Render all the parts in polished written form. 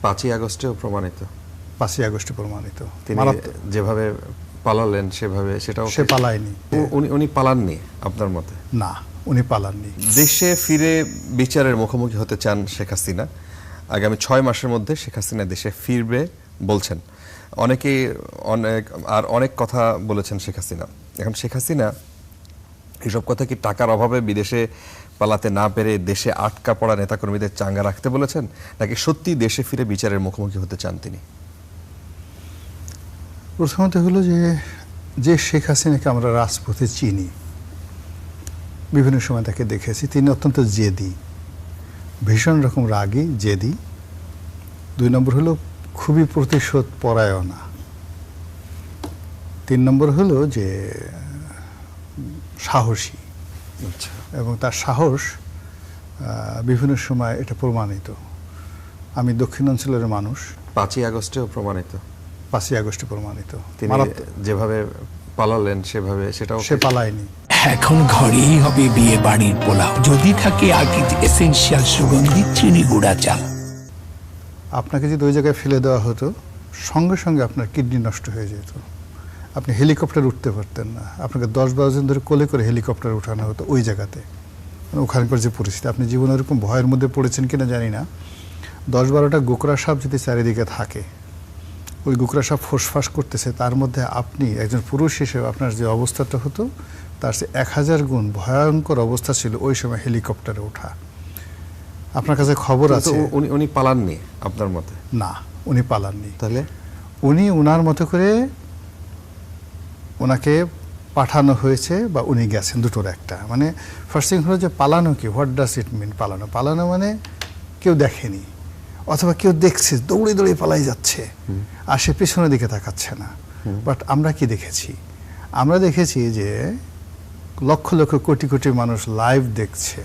5ই আগস্টেও প্রমাণিত। 5ই আগস্টে প্রমাণিত। তিনি যেভাবে পালালেন সেভাবে সেটাও সে পালায়নি। উনি পালাননি আপনার মতে? না, উনি পালাননি। দেশে ফিরে বিচারের মুখোমুখি হতে চান শেখ হাসিনা। আগামী 6 মাসের মধ্যে শেখ হাসিনা দেশে ফিরবে বলছেন অনেকেই। অনেক কথা বলেছেন শেখ হাসিনা। এখন শেখ হাসিনা এইসব কথা কি টাকার অভাবে বিদেশে পালাতে না পেরে দেশে আটকা পড়া নেতাকর্মীদের চাঙ্গা রাখতে বলেছেন, নাকি সত্যি দেশে ফিরে বিচারের মুখোমুখি হতে চান তিনি? প্রথমত হলো যে শেখ হাসিনাকে আমরা রাজপথে চিনি, বিভিন্ন সময় তাকে দেখেছি, তিনি অত্যন্ত জেদি, ভীষণ রকম রাগী, জেদি। 2 নম্বর হলো খুবই প্রতিশোধ পরায়ণা। 3 নম্বর হলো যে সাহসী। আচ্ছা। এবং তার সাহস বিভিন্ন সময় এটা প্রমাণিত। আমি দক্ষিণাঞ্চলের মানুষ। 5ই আগস্টেও প্রমাণিত। 5ই আগস্টে প্রমাণিত। তিনি যেভাবে পালালেন সেভাবে সেটাও সে পালায়নি। এখন ঘরেই হবে বিয়ে বাড়ির পোলাও, যদি থাকে আকিজ এসেনশিয়াল সুগন্ধি চিনি গুঁড়া চাল। আপনাকে যদি ওই জায়গায় ফেলে দেওয়া হতো, সঙ্গে সঙ্গে আপনার কিডনি নষ্ট হয়ে যেত। আপনি হেলিকপ্টার উঠতে পারতেন না। আপনাকে 10-12 জন ধরে কোলে করে হেলিকপ্টার উঠানো হতো ওই জায়গাতে। ওখানকার যে পরিস্থিতি, আপনি জীবনে এরকম ভয়ের মধ্যে পড়েছেন কিনা জানি না। 10-12টা গোকরা সাপ যদি চারিদিকে থাকে, ওই গোকরা সাপ ফোঁসফাস করতেছে, তার মধ্যে আপনি একজন পুরুষ হিসেবে আপনার যে অবস্থাটা হতো তার চেয়ে 1000 গুণ ভয়ঙ্কর অবস্থা ছিল ওই সময় হেলিকপ্টারে ওঠা। আপনার কাছে খবর আছে? উনি পালাননি আপনার মতে? না, উনি পালাননি। তাহলে উনি উনার মতো করে ওনাকে পাঠানো হয়েছে বা উনি গেছেন, দুটোর একটা। মানে ফার্স্ট থিং হলো যে পালানো কি, হোয়াট ডাজ ইট মিন পালানো? পালানো মানে কেউ দেখেনি, অথবা কেউ দেখছে দৌড়ে দৌড়ে পালাই যাচ্ছে আর সে পেছনের দিকে তাকাচ্ছে না। বাট আমরা কি দেখেছি? আমরা দেখেছি যে লক্ষ লক্ষ কোটি কোটি মানুষ লাইভ দেখছে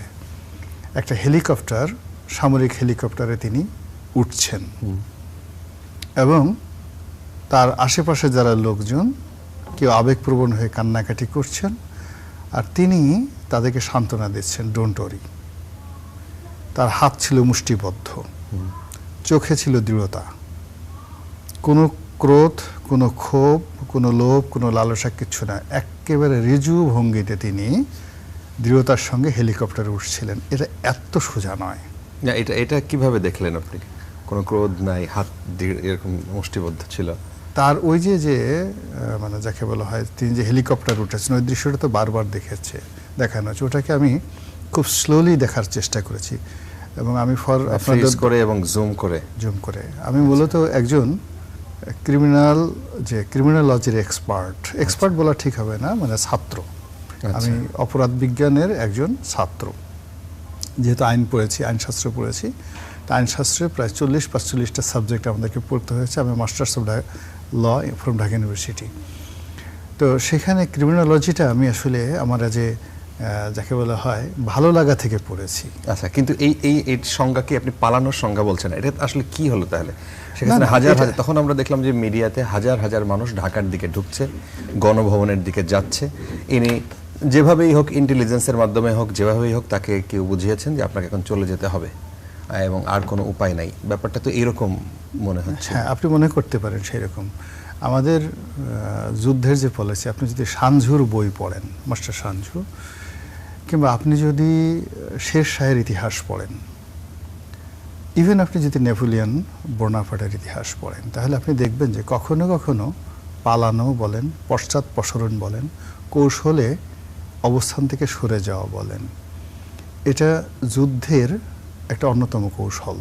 একটা হেলিকপ্টার, সামরিক হেলিকপ্টারে তিনি উঠছেন এবং তার আশেপাশে যারা লোকজন কেউ আবেগপ্রবণ হয়ে কান্নাকাটি করছেন আর তিনি তাদেরকে সান্ত্বনা দিচ্ছেন, ডোন্ট ওয়ারি। তার হাত ছিল মুষ্টিবদ্ধ, চোখে ছিল দৃঢ়তা, কোনো ক্রোধ, কোনো ক্ষোভ, কোনো লোভ, কোনো লালসা কিচ্ছু না। একেবারে ঋজু ভঙ্গিতে তিনি দৃঢ়তার সঙ্গে হেলিকপ্টারে উঠছিলেন। এটা এত সোজা নয়। না, এটা কিভাবে দেখলেন আপনি? কোনো ক্রোধ নাই, হাত এরকম মুষ্টিবদ্ধ ছিল। তার ওই যে মানে যাকে বলা হয়, তিনি যে হেলিকপ্টার উঠেছেন, ওই দৃশ্যটা তো বারবার দেখানো হচ্ছে। ওটাকে আমি খুব স্লোলি দেখার চেষ্টা করেছি এবং আমি ফ্রিজ করে এবং জুম করে আমি মূলত একজন ক্রিমিনোলজির এক্সপার্ট বলা ঠিক হবে না, মানে ছাত্র। আমি অপরাধ বিজ্ঞানের একজন ছাত্র, যেহেতু আইন পড়েছি, আইনশাস্ত্র পড়েছি। তা আইনশাস্ত্রে প্রায় 40-45টা সাবজেক্ট আমাদেরকে পড়তে হয়েছে। আমি masters of law from Dhaka university. তো সেখানে ক্রিমিনোলজিটা আমি আসলে আমার যে যাকে বলা হয় ভালো লাগা থেকে পড়েছি। আচ্ছা, কিন্তু এই সংজ্ঞা কি আপনি পালানোর সংজ্ঞা বলছেন? এটা আসলে কি হলো তাহলে? সেখানে হাজার তখন আমরা দেখলাম যে মিডিয়াতে হাজার হাজার মানুষ ঢাকার দিকে ঢুকছে, গণভবনের দিকে যাচ্ছে। ইনি যেভাবেই হোক, ইন্টেলিজেন্সের মাধ্যমে হোক, যেভাবেই হোক, তাকে কেউ বুঝিয়েছেন যে আপনাকে এখন চলে যেতে হবে এবং আর কোনো উপায় নাই। ব্যাপারটা তো এরকম মনে হচ্ছে। হ্যাঁ, আপনি মনে করতে পারেন সেরকম। আমাদের যুদ্ধের যে পলিসি, আপনি যদি সানঝুর বই পড়েন, মাস্টার সানঝু, কিংবা আপনি যদি শের শাহের ইতিহাস পড়েন, ইভেন আপনি যদি নেপোলিয়ন বোনাপার্টের ইতিহাস পড়েন, তাহলে আপনি দেখবেন যে কখনো কখনো পালানো বলেন, পশ্চাৎপসরণ বলেন, কৌশলে অবস্থান থেকে সরে যাওয়া বলেন, এটা যুদ্ধের একটা অন্যতম কৌশল।